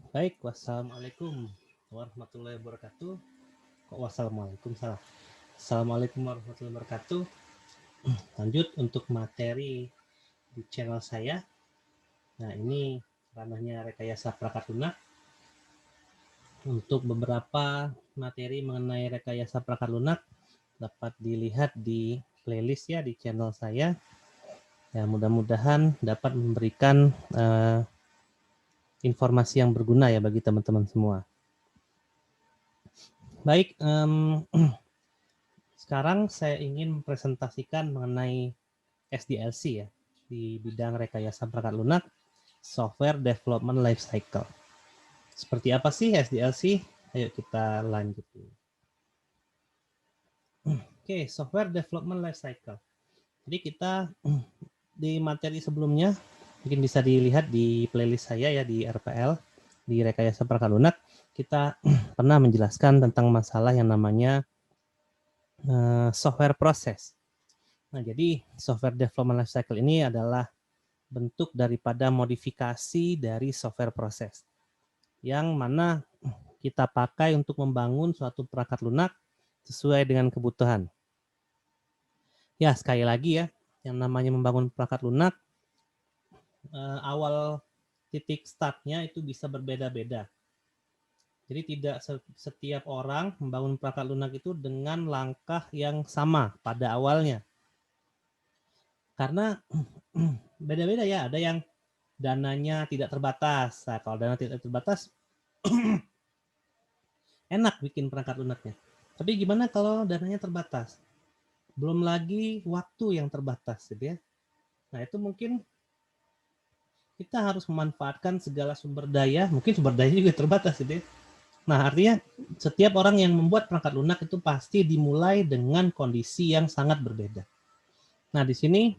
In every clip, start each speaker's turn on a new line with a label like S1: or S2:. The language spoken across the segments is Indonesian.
S1: Baik, wassalamualaikum warahmatullahi wabarakatuh. Kok wassalamualaikum salah? Assalamualaikum warahmatullahi wabarakatuh. Lanjut untuk materi di channel saya. Nah, ini ranahnya rekayasa perangkat lunak. Untuk beberapa materi mengenai rekayasa perangkat lunak dapat dilihat di playlist ya di channel saya. Ya, mudah-mudahan dapat memberikan informasi yang berguna ya bagi teman-teman semua. Baik, sekarang saya ingin mempresentasikan mengenai SDLC ya, di bidang rekayasa perangkat lunak, Software Development Lifecycle. Seperti apa sih SDLC? Ayo kita lanjut. Oke, Software Development Lifecycle. Jadi kita di materi sebelumnya, mungkin bisa dilihat di playlist saya ya di RPL, di rekayasa perangkat lunak, kita pernah menjelaskan tentang masalah yang namanya software proses. Nah, jadi software development lifecycle ini adalah bentuk daripada modifikasi dari software proses yang mana kita pakai untuk membangun suatu perangkat lunak sesuai dengan kebutuhan. Ya, sekali lagi ya, yang namanya membangun perangkat lunak, awal titik startnya itu bisa berbeda-beda. Jadi tidak setiap orang membangun perangkat lunak itu dengan langkah yang sama pada awalnya. Karena beda-beda ya, ada yang dananya tidak terbatas. Nah, kalau dana tidak terbatas, enak bikin perangkat lunaknya. Tapi gimana kalau dananya terbatas? Belum lagi waktu yang terbatas, gitu ya. Nah, itu mungkin kita harus memanfaatkan segala sumber daya, mungkin sumber daya juga terbatas, gitu ya. Nah, artinya setiap orang yang membuat perangkat lunak itu pasti dimulai dengan kondisi yang sangat berbeda. Nah, di sini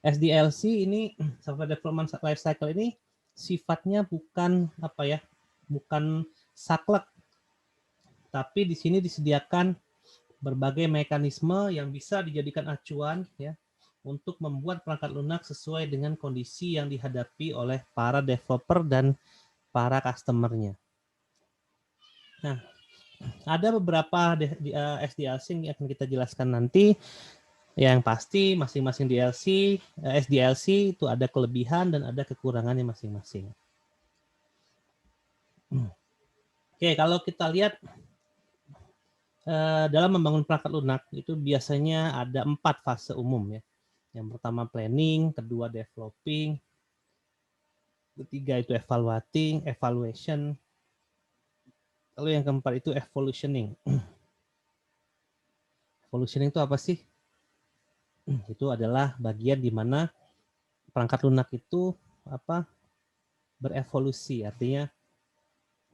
S1: SDLC ini, Software Development Lifecycle ini sifatnya bukan apa ya, bukan saklek, tapi di sini disediakan berbagai mekanisme yang bisa dijadikan acuan ya untuk membuat perangkat lunak sesuai dengan kondisi yang dihadapi oleh para developer dan para customer-nya. Nah, ada beberapa SDLC yang akan kita jelaskan nanti. Yang pasti masing-masing SDLC itu ada kelebihan dan ada kekurangannya masing-masing. Oke, kalau kita lihat dalam membangun perangkat lunak itu biasanya ada 4 fase umum ya. Yang pertama planning, kedua developing, ketiga itu evaluation, lalu yang keempat itu evolutioning. Evolutioning itu apa sih? Itu adalah bagian di mana perangkat lunak itu berevolusi, artinya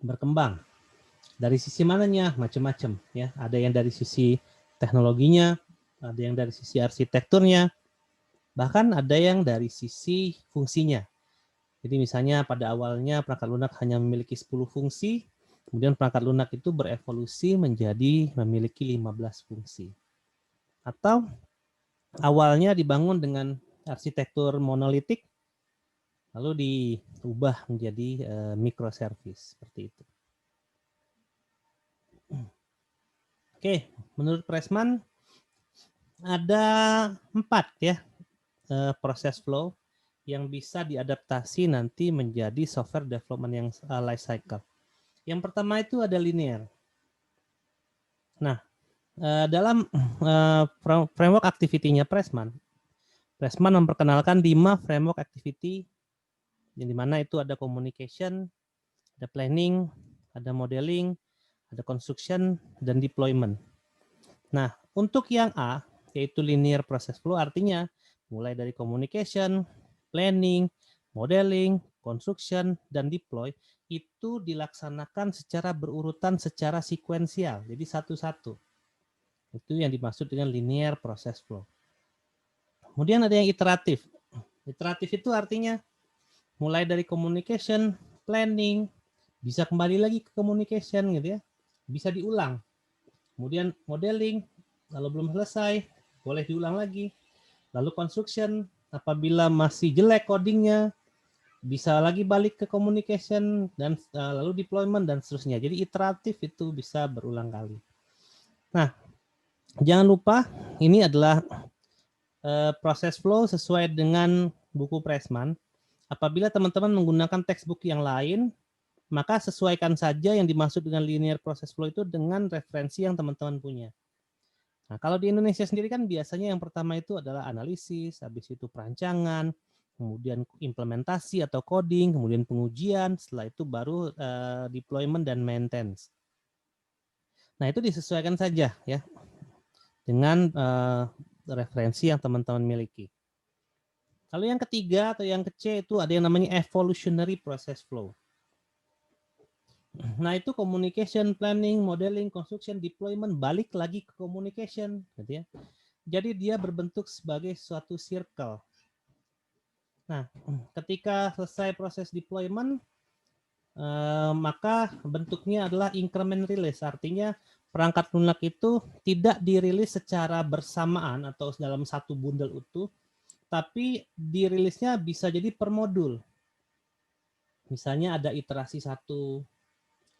S1: berkembang. Dari sisi mananya? Macam-macam ya. Ada yang dari sisi teknologinya, ada yang dari sisi arsitekturnya, bahkan ada yang dari sisi fungsinya. Jadi misalnya pada awalnya perangkat lunak hanya memiliki 10 fungsi, kemudian perangkat lunak itu berevolusi menjadi memiliki 15 fungsi. Atau awalnya dibangun dengan arsitektur monolitik, lalu diubah menjadi microservice seperti itu. Oke, menurut Pressman ada 4 ya proses flow yang bisa diadaptasi nanti menjadi software development yang life cycle. Yang pertama itu ada linear. Nah, dalam framework activity-nya Pressman memperkenalkan 5 framework activity yang dimana itu ada communication, ada planning, ada modeling, ada construction, dan deployment. Nah, untuk yang A, yaitu linear process flow, artinya mulai dari communication, planning, modeling, construction, dan deploy, itu dilaksanakan secara berurutan, secara sekuensial, jadi satu-satu. Itu yang dimaksud dengan linear process flow. Kemudian ada yang iteratif. Iteratif itu artinya mulai dari communication, planning, bisa kembali lagi ke communication gitu ya, bisa diulang. Kemudian modeling, lalu belum selesai, boleh diulang lagi. Lalu construction, apabila masih jelek codingnya, bisa lagi balik ke communication dan lalu deployment dan seterusnya. Jadi iteratif itu bisa berulang kali. Nah, jangan lupa ini adalah proses flow sesuai dengan buku Pressman. Apabila teman-teman menggunakan textbook yang lain, maka sesuaikan saja yang dimaksud dengan linear process flow itu dengan referensi yang teman-teman punya. Nah, kalau di Indonesia sendiri kan biasanya yang pertama itu adalah analisis, habis itu perancangan, kemudian implementasi atau coding, kemudian pengujian, setelah itu baru deployment dan maintenance. Nah, itu disesuaikan saja ya dengan referensi yang teman-teman miliki. Lalu yang ketiga atau yang ke-C itu ada yang namanya evolutionary process flow. Nah, itu communication, planning, modeling, construction, deployment, balik lagi ke communication, gitu ya. Jadi dia berbentuk sebagai suatu circle. Nah, ketika selesai proses deployment, maka bentuknya adalah increment release, artinya perangkat lunak itu tidak dirilis secara bersamaan atau dalam satu bundel utuh, tapi dirilisnya bisa jadi per modul. Misalnya ada iterasi 1,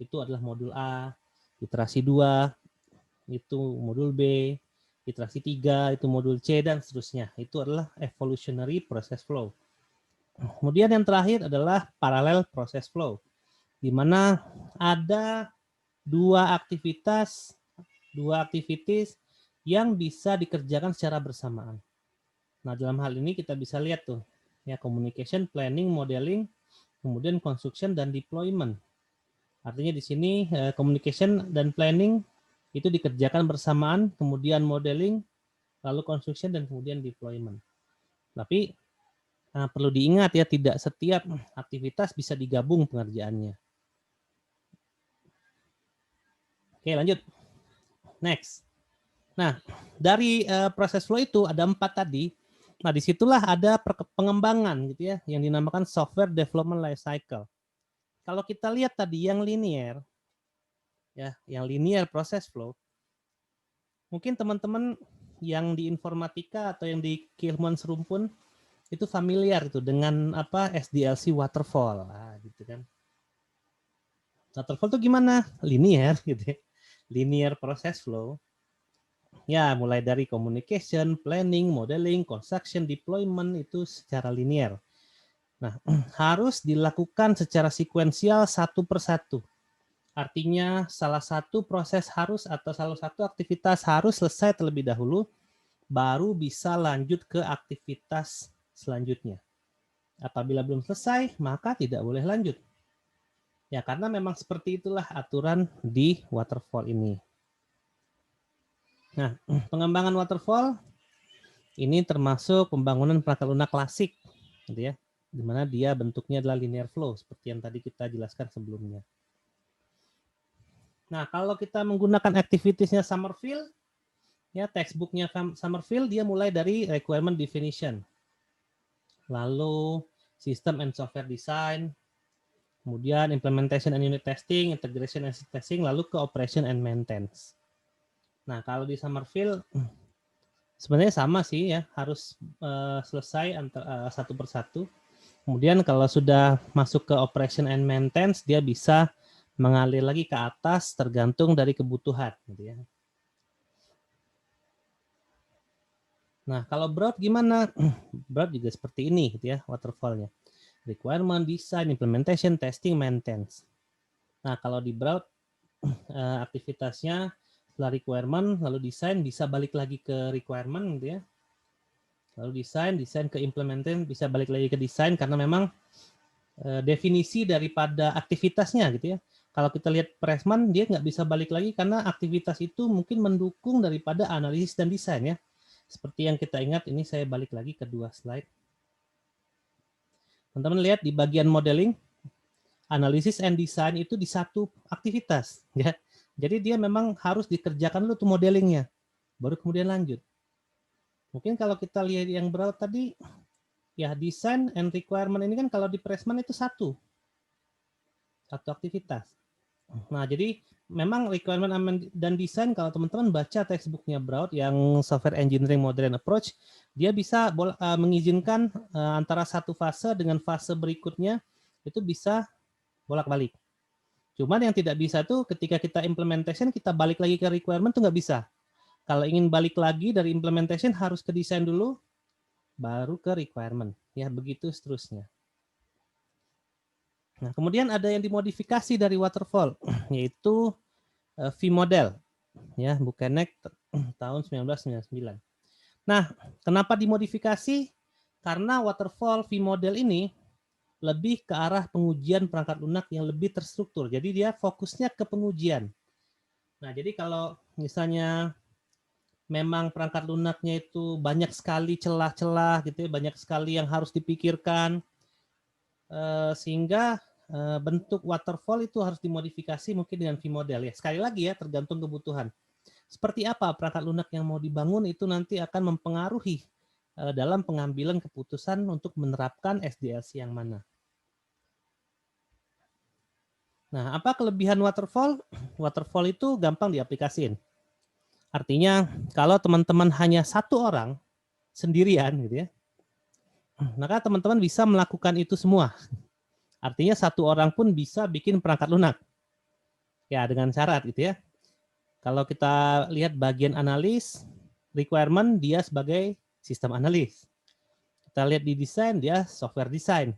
S1: itu adalah modul A, iterasi 2, itu modul B, iterasi 3, itu modul C, dan seterusnya. Itu adalah evolutionary process flow. Kemudian yang terakhir adalah parallel process flow, di mana ada dua activities yang bisa dikerjakan secara bersamaan. Nah, dalam hal ini kita bisa lihat tuh, ya, communication, planning, modeling, kemudian construction dan deployment. Artinya di sini communication dan planning itu dikerjakan bersamaan, kemudian modeling, lalu construction dan kemudian deployment. Tapi perlu diingat ya, tidak setiap aktivitas bisa digabung pengerjaannya. Oke, lanjut. Next. Nah, dari proses flow itu ada 4 tadi. Nah, disitulah ada pengembangan gitu ya, yang dinamakan software development life cycle. Kalau kita lihat tadi yang linear, ya, yang linear process flow, mungkin teman-teman yang di informatika atau yang di keilmuan serumpun itu familiar itu dengan apa SDLC waterfall, gitu kan. Waterfall itu gimana? Linear gitu ya. Linear process flow. Ya, mulai dari communication, planning, modeling, construction, deployment itu secara linear. Nah, harus dilakukan secara sekuensial satu persatu. Artinya salah satu proses harus atau salah satu aktivitas harus selesai terlebih dahulu, baru bisa lanjut ke aktivitas selanjutnya. Apabila belum selesai, maka tidak boleh lanjut. Ya, karena memang seperti itulah aturan di waterfall ini. Nah, pengembangan waterfall ini termasuk pembangunan perangkat lunak klasik, gitu ya, di mana dia bentuknya adalah linear flow seperti yang tadi kita jelaskan sebelumnya. Nah, kalau kita menggunakan activitiesnya Summerfield, ya textbooknya Summerfield dia mulai dari requirement definition, lalu system and software design, kemudian implementation and unit testing, integration and testing, lalu ke operation and maintenance. Nah, kalau di Summerfield sebenarnya sama sih ya, harus selesai satu persatu. Kemudian kalau sudah masuk ke operation and maintenance, dia bisa mengalir lagi ke atas tergantung dari kebutuhan, gitu ya. Nah, kalau broad gimana? Broad juga seperti ini, gitu ya, waterfall-nya. Requirement, design, implementation, testing, maintenance. Nah, kalau di broad aktivitasnya setelah requirement, lalu desain bisa balik lagi ke requirement, gitu ya. Lalu desain ke implementation bisa balik lagi ke desain karena memang definisi daripada aktivitasnya, gitu ya. Kalau kita lihat Pressman, dia nggak bisa balik lagi karena aktivitas itu mungkin mendukung daripada analisis dan desain ya. Seperti yang kita ingat, ini saya balik lagi ke 2 slide. Teman-teman lihat di bagian modeling, analisis and design itu di satu aktivitas, ya. Jadi dia memang harus dikerjakan dulu tuh modelingnya, baru kemudian lanjut. Mungkin kalau kita lihat yang berat tadi, ya design and requirement ini kan kalau di Pressman itu satu aktivitas. Nah, jadi memang requirement dan design kalau teman-teman baca textbooknya Braud yang software engineering modern approach, dia bisa mengizinkan antara satu fase dengan fase berikutnya itu bisa bolak-balik. Cuman yang tidak bisa tuh ketika kita implementation kita balik lagi ke requirement tuh nggak bisa. Kalau ingin balik lagi dari implementation harus ke desain dulu, baru ke requirement. Ya begitu seterusnya. Nah, kemudian ada yang dimodifikasi dari waterfall, yaitu V-model, ya, Buchanan tahun 1999. Nah, kenapa dimodifikasi? Karena waterfall V-model ini lebih ke arah pengujian perangkat lunak yang lebih terstruktur. Jadi dia fokusnya ke pengujian. Nah, jadi kalau misalnya memang perangkat lunaknya itu banyak sekali celah-celah gitu ya, banyak sekali yang harus dipikirkan, sehingga bentuk waterfall itu harus dimodifikasi mungkin dengan V-model ya. Sekali lagi ya, tergantung kebutuhan. Seperti apa perangkat lunak yang mau dibangun itu nanti akan mempengaruhi dalam pengambilan keputusan untuk menerapkan SDLC yang mana. Nah, apa kelebihan waterfall? Waterfall itu gampang diaplikasiin. Artinya kalau teman-teman hanya satu orang sendirian gitu ya, maka teman-teman bisa melakukan itu semua. Artinya satu orang pun bisa bikin perangkat lunak. Ya, dengan syarat gitu ya. Kalau kita lihat bagian analis, requirement dia sebagai sistem analis. Kita lihat di desain dia software design.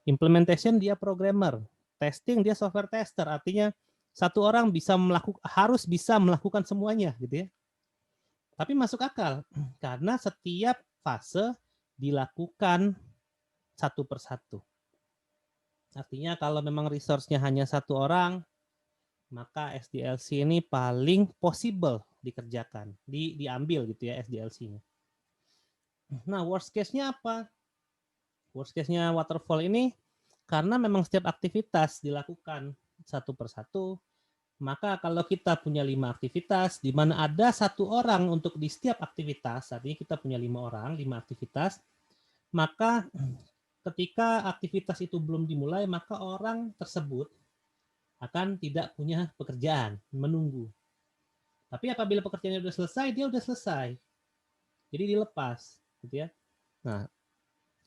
S1: Implementation dia programmer. Testing dia software tester. Artinya satu orang harus bisa melakukan semuanya gitu ya. Tapi masuk akal karena setiap fase dilakukan satu persatu. Artinya kalau memang resource-nya hanya satu orang, maka SDLC ini paling possible dikerjakan, diambil gitu ya SDLC-nya. Nah, worst case-nya apa? Worst case-nya waterfall ini karena memang setiap aktivitas dilakukan satu persatu, maka kalau kita punya 5 aktivitas, di mana ada satu orang untuk di setiap aktivitas, artinya kita punya 5 orang, 5 aktivitas, maka ketika aktivitas itu belum dimulai, maka orang tersebut akan tidak punya pekerjaan, menunggu. Tapi apabila pekerjaannya sudah selesai, dia sudah selesai. Jadi dilepas, gitu ya. Nah,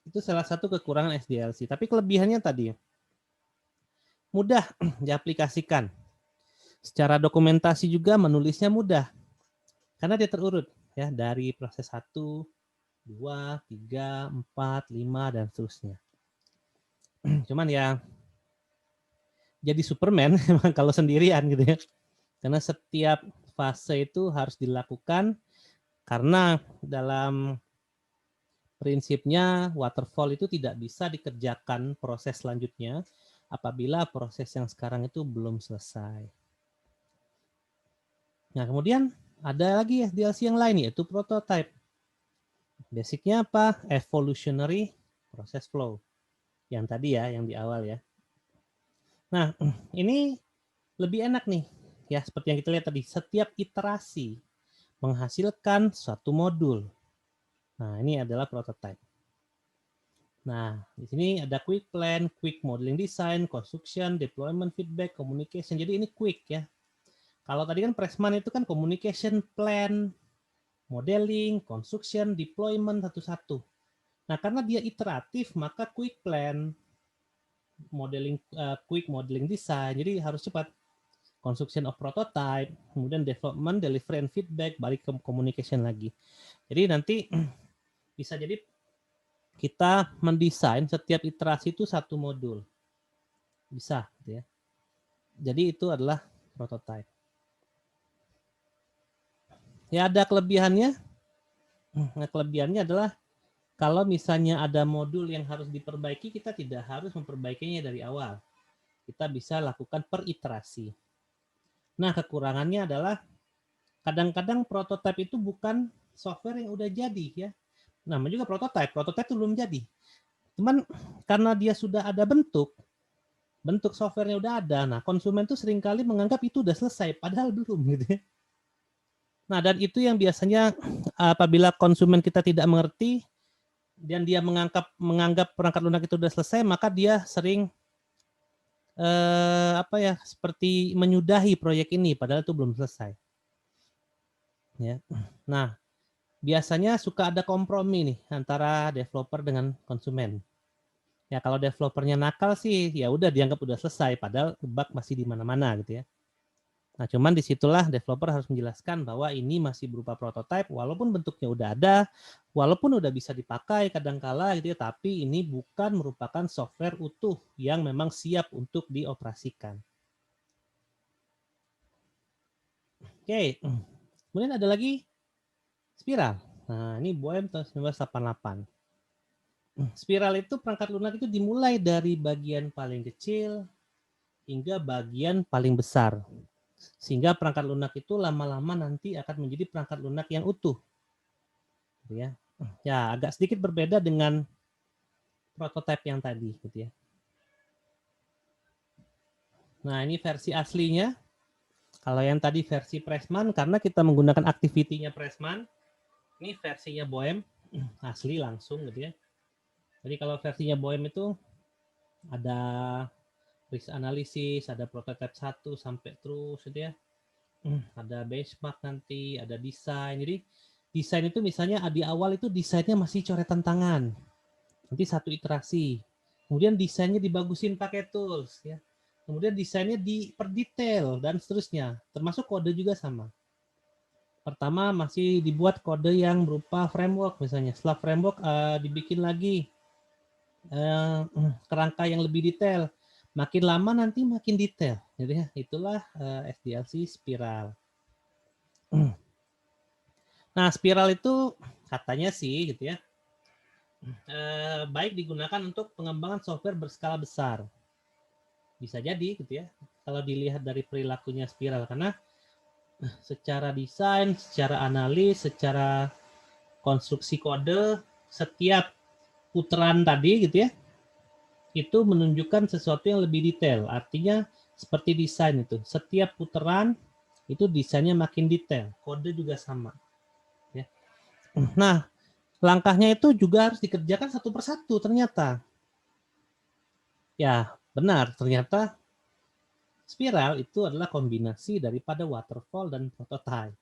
S1: itu salah satu kekurangan SDLC. Tapi kelebihannya tadi, mudah diaplikasikan. Secara dokumentasi juga menulisnya mudah. Karena dia terurut ya dari proses 1, 2, 3, 4, 5 dan seterusnya. Cuman ya jadi Superman memang kalau sendirian gitu ya. Karena setiap fase itu harus dilakukan karena dalam prinsipnya waterfall itu tidak bisa dikerjakan proses selanjutnya apabila proses yang sekarang itu belum selesai. Nah, kemudian ada lagi SDLC yang lain yaitu prototype. Basicnya apa? Evolutionary process flow. Yang tadi ya, yang di awal ya. Nah, ini lebih enak nih. Ya, seperti yang kita lihat tadi, setiap iterasi menghasilkan suatu modul. Nah, ini adalah prototype. Nah, di sini ada quick plan, quick modeling design, construction, deployment, feedback, communication. Jadi ini quick ya. Kalau tadi kan Pressman itu kan communication plan, modeling, construction, deployment satu-satu. Nah, karena dia iteratif, maka quick plan, quick modeling design, jadi harus cepat. Construction of prototype, kemudian development, delivery and feedback, balik ke communication lagi. Jadi nanti bisa jadi kita mendesain setiap iterasi itu satu modul. Bisa gitu ya. Jadi itu adalah prototype. Ya ada kelebihannya. Nah, kelebihannya adalah kalau misalnya ada modul yang harus diperbaiki, kita tidak harus memperbaikinya dari awal. Kita bisa lakukan per iterasi. Nah, kekurangannya adalah kadang-kadang prototype itu bukan software yang udah jadi ya. Namanya juga prototype itu belum jadi. Cuman karena dia sudah ada bentuk softwarenya udah ada. Nah, konsumen tuh seringkali menganggap itu udah selesai, padahal belum gitu ya. Nah, dan itu yang biasanya apabila konsumen kita tidak mengerti dan dia menganggap perangkat lunak itu udah selesai, maka dia sering apa ya, seperti menyudahi proyek ini padahal itu belum selesai. Ya. Nah, biasanya suka ada kompromi nih antara developer dengan konsumen. Ya kalau developernya nakal sih ya udah dianggap udah selesai padahal bug masih di mana-mana gitu ya. Nah, cuman disitulah developer harus menjelaskan bahwa ini masih berupa prototipe, walaupun bentuknya udah ada, walaupun udah bisa dipakai kadangkala gitu ya, tapi ini bukan merupakan software utuh yang memang siap untuk dioperasikan. Oke, kemudian ada lagi Spiral. Nah, ini BOEM tahun 1988. Spiral itu perangkat lunak itu dimulai dari bagian paling kecil hingga bagian paling besar. Sehingga perangkat lunak itu lama-lama nanti akan menjadi perangkat lunak yang utuh. Ya, ya agak sedikit berbeda dengan prototipe yang tadi gitu ya. Nah, ini versi aslinya. Kalau yang tadi versi Pressman, karena kita menggunakan activity-nya Pressman, ini versinya BOEM asli langsung gitu ya. Jadi kalau versinya BOEM itu ada risk analysis, ada prototype 1 sampai terus gitu ya. Ada benchmark nanti, ada desain. Jadi desain itu misalnya di awal itu desainnya masih coretan tangan. Nanti satu iterasi. Kemudian desainnya dibagusin pakai tools ya. Kemudian desainnya diperdetail dan seterusnya. Termasuk kode juga sama. Pertama masih dibuat kode yang berupa framework misalnya. Setelah framework dibikin lagi kerangka yang lebih detail. Makin lama nanti makin detail. Jadi itulah SDLC spiral. Nah, spiral itu katanya sih gitu ya, baik digunakan untuk pengembangan software berskala besar. Bisa jadi gitu ya, kalau dilihat dari perilakunya spiral, karena secara desain, secara analis, secara konstruksi kode, setiap putaran tadi gitu ya, itu menunjukkan sesuatu yang lebih detail. Artinya seperti desain itu, setiap putaran itu desainnya makin detail, kode juga sama. Ya. Nah, langkahnya itu juga harus dikerjakan satu persatu ternyata. Ya, benar. Ternyata spiral itu adalah kombinasi daripada waterfall dan prototype.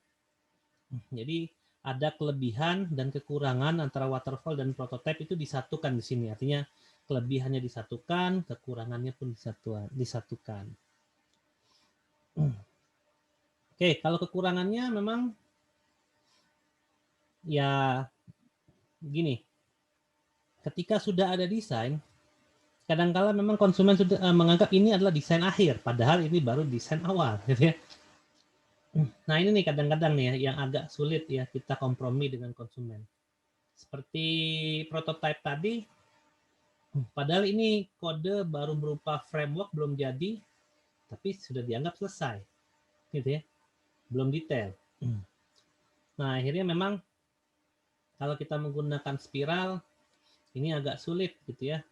S1: Jadi ada kelebihan dan kekurangan antara waterfall dan prototype itu disatukan di sini. Artinya kelebihannya disatukan, kekurangannya pun disatukan. Oke, kalau kekurangannya memang ya gini. Ketika sudah ada desain, kadangkala memang konsumen sudah menganggap ini adalah desain akhir, padahal ini baru desain awal, gitu ya. Nah ini nih kadang-kadang nih ya, yang agak sulit ya kita kompromi dengan konsumen. Seperti prototype tadi, padahal ini kode baru berupa framework belum jadi, tapi sudah dianggap selesai, gitu ya, belum detail. Nah akhirnya memang kalau kita menggunakan spiral, ini agak sulit gitu ya.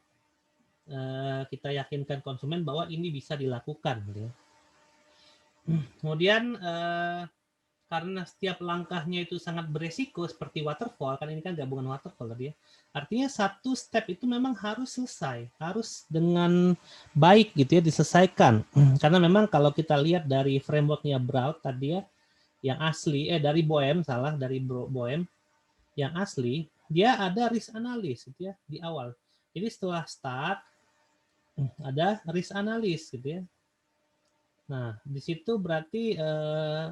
S1: Kita yakinkan konsumen bahwa ini bisa dilakukan, gitu ya. Kemudian karena setiap langkahnya itu sangat beresiko seperti waterfall, kan ini kan gabungan waterfall tadi ya. Artinya satu step itu memang harus selesai, harus dengan baik gitu ya diselesaikan. Karena memang kalau kita lihat dari frameworknya Braud tadi ya, yang asli dari BOEM dari BOEM yang asli, dia ada risk analysis gitu ya di awal. Jadi setelah start ada risk analysis gitu ya. Nah, di situ berarti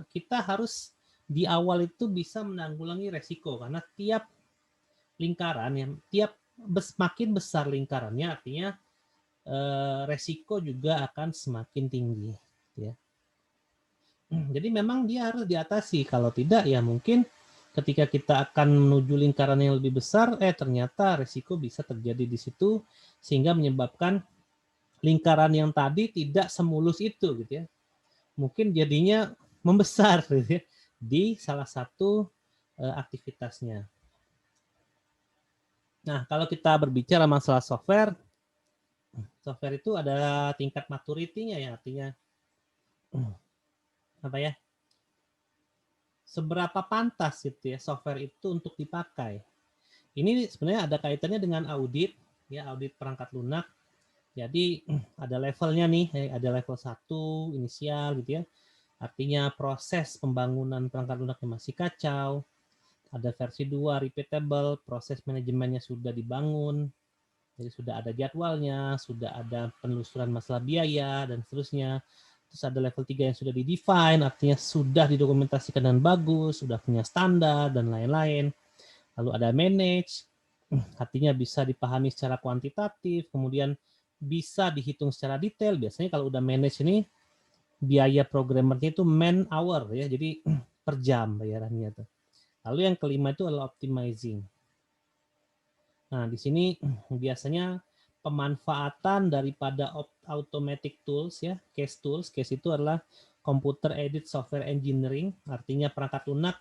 S1: kita harus di awal itu bisa menanggulangi resiko karena tiap lingkaran yang makin besar lingkarannya artinya resiko juga akan semakin tinggi ya. Jadi memang dia harus diatasi, kalau tidak ya mungkin ketika kita akan menuju lingkaran yang lebih besar ternyata resiko bisa terjadi di situ sehingga menyebabkan lingkaran yang tadi tidak semulus itu gitu ya. Mungkin jadinya membesar gitu ya, di salah satu aktivitasnya. Nah, kalau kita berbicara masalah software itu ada tingkat maturity-nya ya, artinya apa ya? Seberapa pantas gitu ya software itu untuk dipakai. Ini sebenarnya ada kaitannya dengan audit ya, audit perangkat lunak. Jadi ada levelnya nih, ada level 1 inisial gitu ya. Artinya proses pembangunan perangkat lunaknya masih kacau. Ada versi 2 repeatable, proses manajemennya sudah dibangun. Jadi sudah ada jadwalnya, sudah ada penelusuran masalah biaya dan seterusnya. Terus ada level 3 yang sudah di-define, artinya sudah didokumentasikan dengan bagus, sudah punya standar dan lain-lain. Lalu ada manage, artinya bisa dipahami secara kuantitatif, kemudian bisa dihitung secara detail. Biasanya kalau udah manage ini biaya programmernya itu man hour ya, jadi per jam bayarannya tuh. Lalu yang kelima itu adalah optimizing. Nah, di sini biasanya pemanfaatan daripada automatic tools ya, case tools. Case itu adalah computer aided software engineering, artinya perangkat lunak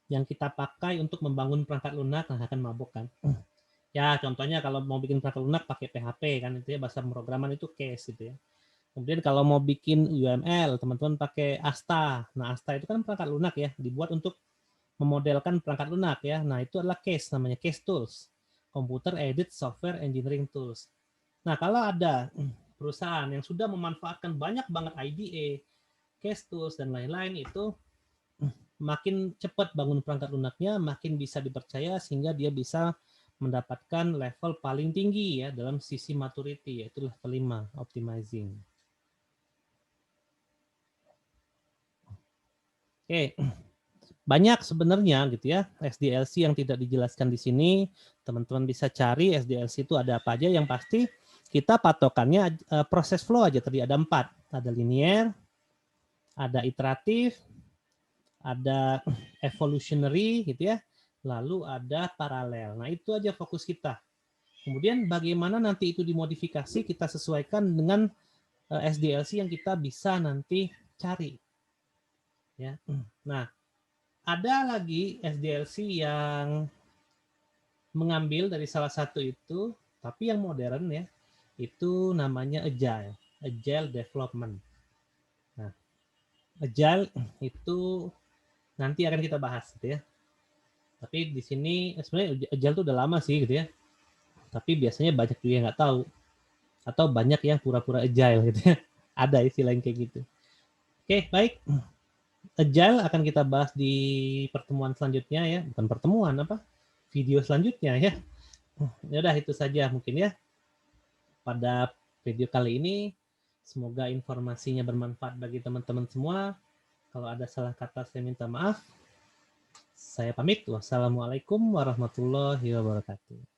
S1: yang kita pakai untuk membangun perangkat lunak. Nah, akan mabuk kan. Ya, contohnya kalau mau bikin perangkat lunak pakai PHP kan, itu ya bahasa pemrograman itu case gitu ya. Kemudian kalau mau bikin UML, teman-teman pakai Asta. Nah, Asta itu kan perangkat lunak ya, dibuat untuk memodelkan perangkat lunak ya. Nah, itu adalah case, namanya case tools. Computer Aided Software Engineering Tools. Nah, kalau ada perusahaan yang sudah memanfaatkan banyak banget IDE, case tools, dan lain-lain, itu makin cepat bangun perangkat lunaknya, makin bisa dipercaya sehingga dia bisa mendapatkan level paling tinggi ya dalam sisi maturity, yaitu level 5, optimizing. Oke, banyak sebenarnya gitu ya SDLC yang tidak dijelaskan di sini. Teman-teman bisa cari SDLC itu ada apa aja. Yang pasti kita patokannya proses flow aja tadi ada 4. Ada linear, ada iteratif, ada evolutionary gitu ya. Lalu ada paralel. Nah, itu aja fokus kita. Kemudian bagaimana nanti itu dimodifikasi kita sesuaikan dengan SDLC yang kita bisa nanti cari. Ya. Nah, ada lagi SDLC yang mengambil dari salah satu itu, tapi yang modern ya, itu namanya agile development. Nah, agile itu nanti akan kita bahas gitu ya. Tapi di sini sebenarnya agile itu udah lama sih gitu ya. Tapi biasanya banyak juga yang nggak tahu atau banyak yang pura-pura agile gitu ya. Ada istilah yang kayak gitu. Oke, baik. Agile akan kita bahas di pertemuan selanjutnya ya, bukan pertemuan apa? Video selanjutnya ya. Ya udah itu saja mungkin ya pada video kali ini. Semoga informasinya bermanfaat bagi teman-teman semua. Kalau ada salah kata saya minta maaf. Saya pamit. Wassalamualaikum warahmatullahi wabarakatuh.